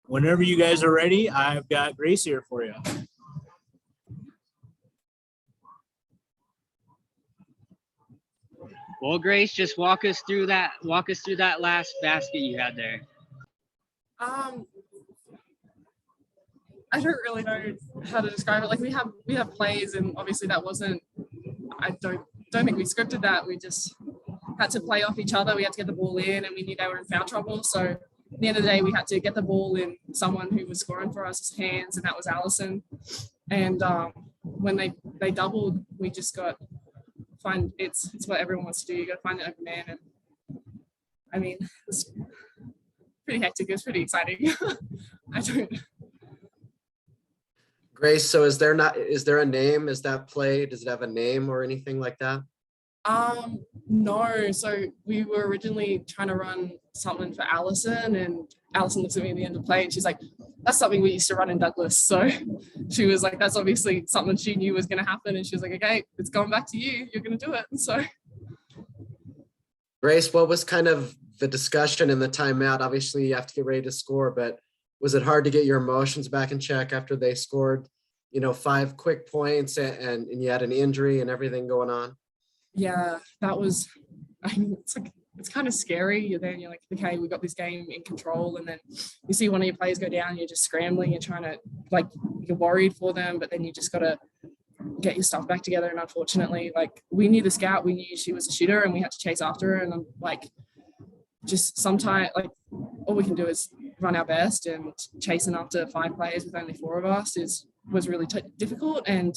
Whenever you guys are ready, I've got Grace here for you. Well, Grace, just walk us through that last basket you had there. I don't really know how to describe it. Like we have plays, and obviously that wasn't. I don't think we scripted that. We just had to play off each other. We had to get the ball in, and we knew they were in foul trouble. So at the end of the day, we had to get the ball in someone who was scoring for us hands, and that was Allison. And when they doubled, we just got find it's what everyone wants to do. You got to find an open man, and I mean it's pretty hectic. It's pretty exciting. I don't. Grace, so is there a name? Is that play? Does it have a name or anything like that? No. So we were originally trying to run something for Allison, and Allison looks at me at the end of the play and she's like, that's something we used to run in Douglas. So she was like, that's obviously something she knew was going to happen. And she was like, okay, it's going back to you. You're going to do it. And so. Grace, what was kind of the discussion in the timeout? Obviously you have to get ready to score, but was it hard to get your emotions back in check after they scored, 5 quick points and you had an injury and everything going on? Yeah, that was, it's kind of scary. Then you're like, okay, we got this game in control. And then you see one of your players go down, you're just scrambling, you're trying to, you're worried for them, but then you just got to get your stuff back together. And unfortunately, we knew the scout, we knew she was a shooter and we had to chase after her. And I'm just sometimes, all we can do is run our best, and chasing after 5 players with only 4 of us was really difficult. And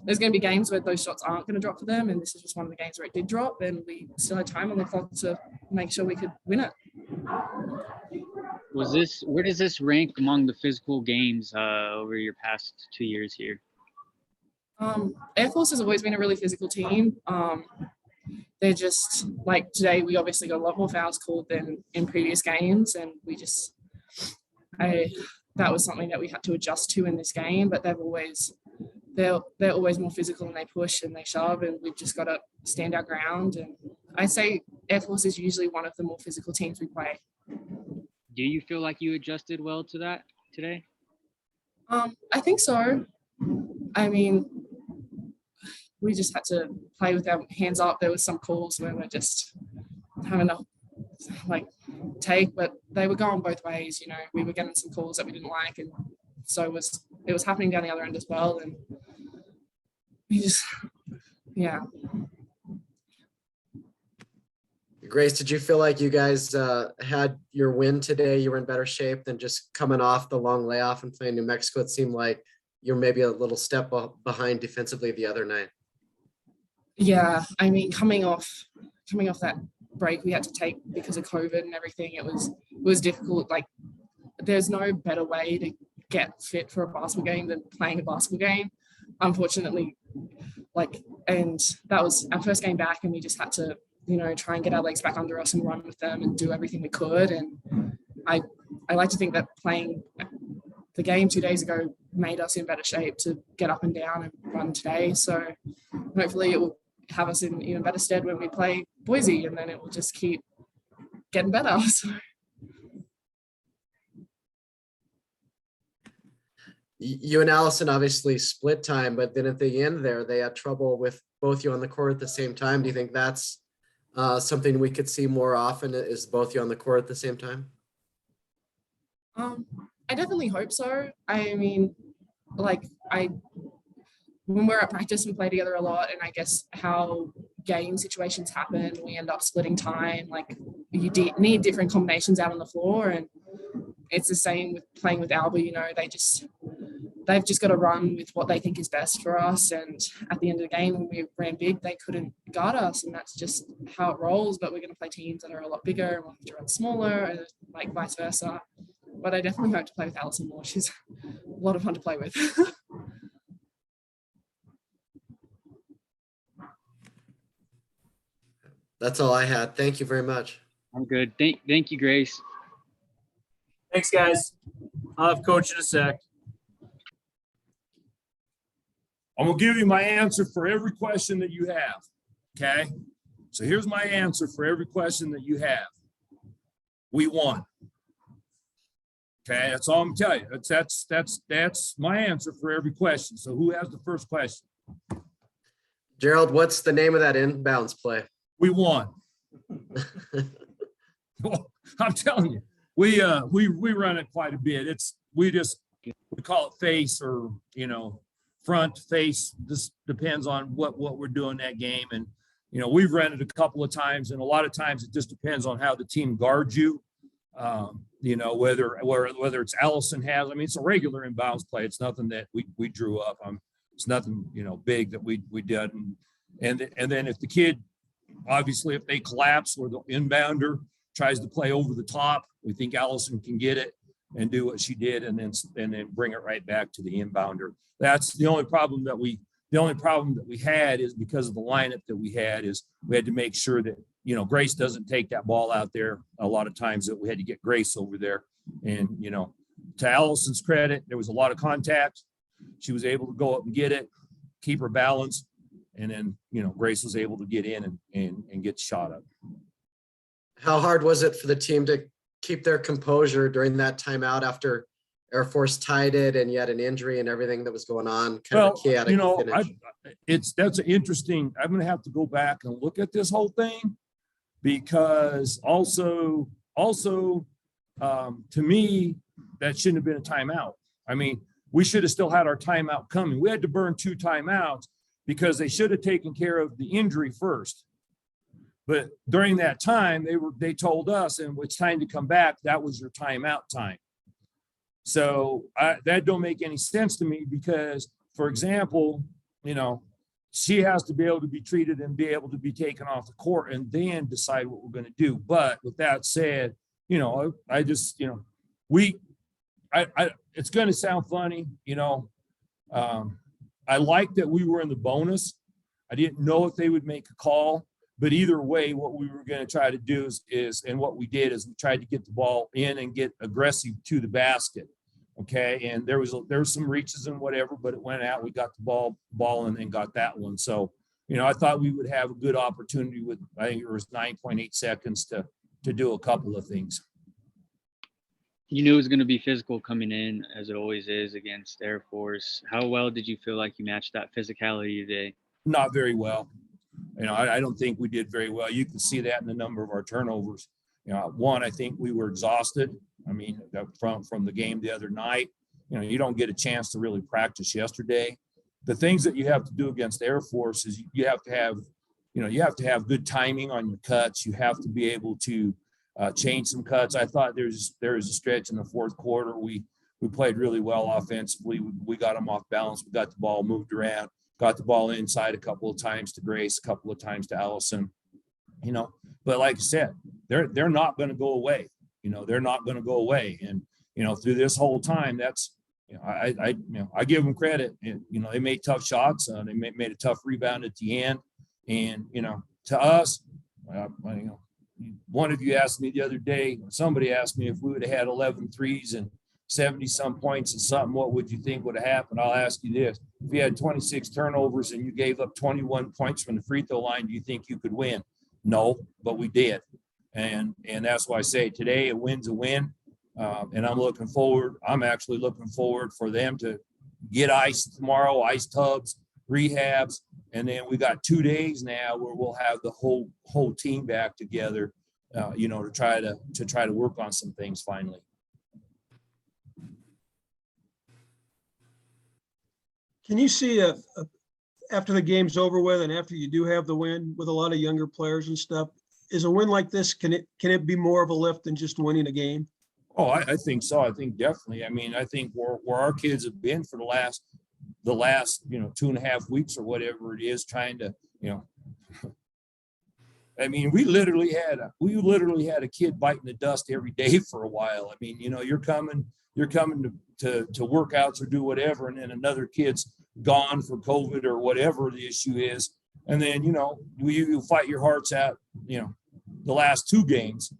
there's going to be games where those shots aren't going to drop for them, and this is just one of the games where it did drop, and we still had time on the clock to make sure we could win it. Where does this rank among the physical games over your past 2 years here? Air Force has always been a really physical team. They're just today we obviously got a lot more fouls called than in previous games, and that was something that we had to adjust to in this game. But they're always more physical, and they push and they shove, and we've just got to stand our ground. And I say Air Force is usually one of the more physical teams we play. Do you feel like you adjusted well to that today? I think so. I mean, we just had to play with our hands up. There was some calls where we're just having to take, but they were going both ways. We were getting some calls that we didn't like, and so it was happening down the other end as well. And we just, yeah. Grace, did you feel like you guys had your win today? You were in better shape than just coming off the long layoff and playing New Mexico? It seemed like you're maybe a little step behind defensively the other night. Yeah, I mean, coming off that break we had to take because of COVID and everything, it was difficult. There's no better way to get fit for a basketball game than playing a basketball game, unfortunately. And that was our first game back, and we just had to, try and get our legs back under us and run with them and do everything we could. And I like to think that playing the game 2 days ago made us in better shape to get up and down and run today. So hopefully it will have us in even better stead when we play Boise, and then it will just keep getting better. So. You and Allison obviously split time, but then at the end there, they had trouble with both you on the court at the same time. Do you think that's something we could see more often, is both you on the court at the same time? I definitely hope so. I mean, when we're at practice, we play together a lot, and I guess how game situations happen, we end up splitting time. You need different combinations out on the floor, and it's the same with playing with Alba. They've just got to run with what they think is best for us. And at the end of the game, when we ran big, they couldn't guard us, and that's just how it rolls. But we're going to play teams that are a lot bigger, and we'll have to run smaller, and vice versa. But I definitely hope to play with Allison more. She's a lot of fun to play with. That's all I had. Thank you very much. I'm good. Thank you, Grace. Thanks, guys. I'll have Coach in a sec. I'm going to give you my answer for every question that you have, okay? So here's my answer for every question that you have. We won. Okay, that's all I'm telling you. That's my answer for every question. So who has the first question? Gerald, what's the name of that inbounds play? We won. I'm telling you, we run it quite a bit. We call it face or front face. This depends on what we're doing that game. And we've run it a couple of times, and a lot of times it just depends on how the team guards you. Whether it's Allison has, I mean, it's a regular inbounds play. It's nothing that we drew up. It's nothing, big that we did. And then if the kid, obviously, if they collapse or the inbounder tries to play over the top, we think Allison can get it and do what she did, and then bring it right back to the inbounder. That's the only problem that we had is because of the lineup that we had to make sure that, Grace doesn't take that ball out there. A lot of times that we had to get Grace over there. And, to Allison's credit, there was a lot of contact. She was able to go up and get it, keep her balance. And then, Grace was able to get in and get the shot up. How hard was it for the team to keep their composure during that timeout after Air Force tied it and you had an injury and everything that was going on? Kind of a chaotic finish. That's interesting. I'm going to have to go back and look at this whole thing, because also to me, that shouldn't have been a timeout. I mean, we should have still had our timeout coming. We had to burn 2 timeouts because they should have taken care of the injury first. But during that time, they told us, and it's time to come back. That was your timeout time. So that don't make any sense to me, because, for example, she has to be able to be treated and be able to be taken off the court and then decide what we're going to do. But with that said, I just, it's going to sound funny, I like that we were in the bonus. I didn't know if they would make a call, but either way, what we were going to try to do and what we did is we tried to get the ball in and get aggressive to the basket. Okay. And there was some reaches and whatever, but it went out. We got the ball and then got that one. So, I thought we would have a good opportunity with, I think it was 9.8 seconds to do a couple of things. You knew it was going to be physical coming in, as it always is against Air Force. How well did you feel like you matched that physicality today? Not very well. I don't think we did very well. You can see that in the number of our turnovers. One, I think we were exhausted. I mean, from the game the other night, you don't get a chance to really practice yesterday. The things that you have to do against Air Force is you have to have good timing on your cuts. You have to be able to change some cuts. I thought there's a stretch in the fourth quarter. We played really well offensively. We got them off balance. We got the ball moved around, got the ball inside a couple of times to Grace, a couple of times to Allison, but like I said, they're not going to go away. They're not going to go away. And, through this whole time, that's, I give them credit. And, they made tough shots. They made a tough rebound at the end. And, to us, one of you asked me the other day, somebody asked me if we would have had 11 threes and 70 some points and something, what would you think would have happened? I'll ask you this. If you had 26 turnovers and you gave up 21 points from the free throw line, do you think you could win? No, but we did. And that's why I say today a win's a win. And I'm actually looking forward for them to get ice tomorrow, ice tubs, rehabs. And then we got 2 days now where we'll have the whole team back together, to try to work on some things finally. Can you see after the game's over with and after you do have the win with a lot of younger players and stuff, is a win like this, can it be more of a lift than just winning a game? Oh, I think so. I think definitely. I mean, I think where our kids have been for the last 2.5 weeks or whatever it is, trying to, I mean, we literally had a kid biting the dust every day for a while. I mean, you're coming to workouts or do whatever, and then another kid's gone for COVID or whatever the issue is. And then, you fight your hearts out, the last 2 games,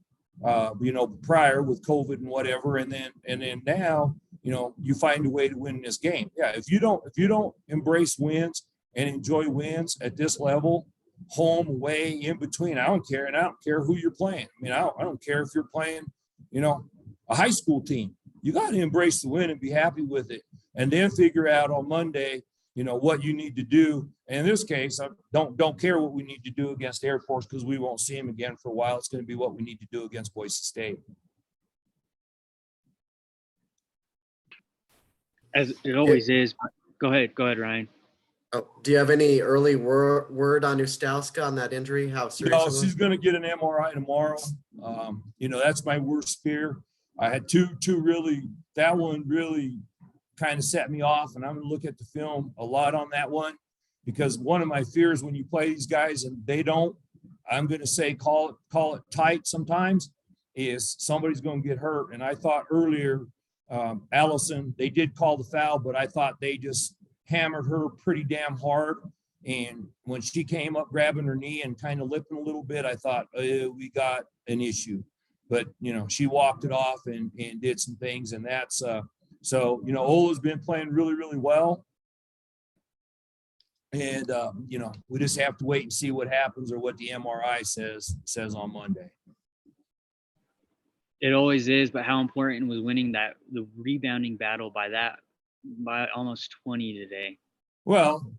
prior with COVID and whatever. And then now, you find a way to win this game. Yeah. If you don't embrace wins and enjoy wins at this level, home, away, in between, I don't care. And I don't care who you're playing. I mean, I don't care if you're playing, a high school team. you got to embrace the win and be happy with it, and then figure out on Monday, what you need to do. And in this case, I don't care what we need to do against Air Force, because we won't see them again for a while. It's going to be what we need to do against Boise State. As it always is. Go ahead, Ryan. Oh, do you have any early word on Ustalska on that injury? How serious it was? She's going to get an MRI tomorrow. That's my worst fear. I had two really, that one really kind of set me off, and I'm going to look at the film a lot on that one, because one of my fears when you play these guys and they don't, I'm going to say call it tight sometimes, is somebody's going to get hurt. And I thought earlier, Allison, they did call the foul, but I thought they just hammered her pretty damn hard. And when she came up grabbing her knee and kind of lipping a little bit, I thought, we got an issue. But, she walked it off and did some things. And that's, Ola's been playing really, really well. And, we just have to wait and see what happens, or what the MRI says on Monday. It always is, but how important was winning the rebounding battle by almost 20 today? Well,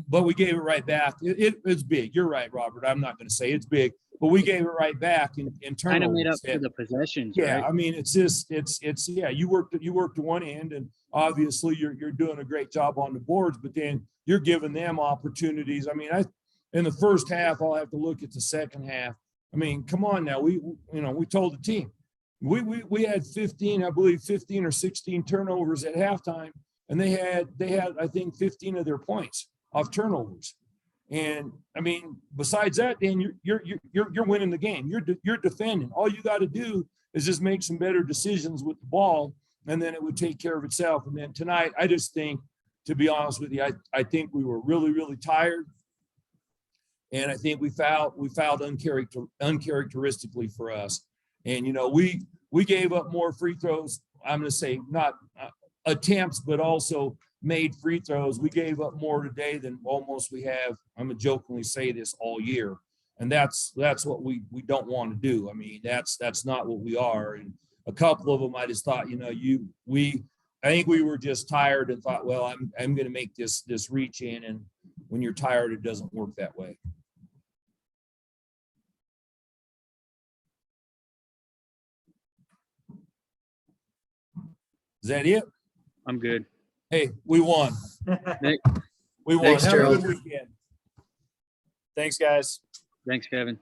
but we gave it right back. It's big. You're right, Robert. I'm not going to say it's big, but we gave it right back in turnovers. Kind of made up for the possessions. Yeah, right? I mean, it's you worked to one end, and obviously you're doing a great job on the boards, but then you're giving them opportunities. I mean, in the first half, I'll have to look at the second half. I mean, come on now. We told the team we had 15 or 16 turnovers at halftime, and they had I think 15 of their points off turnovers. And I mean, besides that, Dan, you're winning the game. You're defending. All you got to do is just make some better decisions with the ball, and then it would take care of itself. And then tonight, I just think, to be honest with you, I think we were really, really tired, and I think we fouled uncharacteristically for us. And we gave up more free throws. I'm going to say not attempts, but also made free throws. We gave up more today than almost we have. I'm going to jokingly say this all year, and that's what we don't want to do. I mean, that's not what we are. And a couple of them, I just thought, I think we were just tired and thought, well, I'm going to make this reach in, and when you're tired, it doesn't work that way. Is that it? I'm good. Hey, we won. Nick. We won. Thanks, Have a Gerald. good weekend. Thanks, guys. Thanks, Kevin.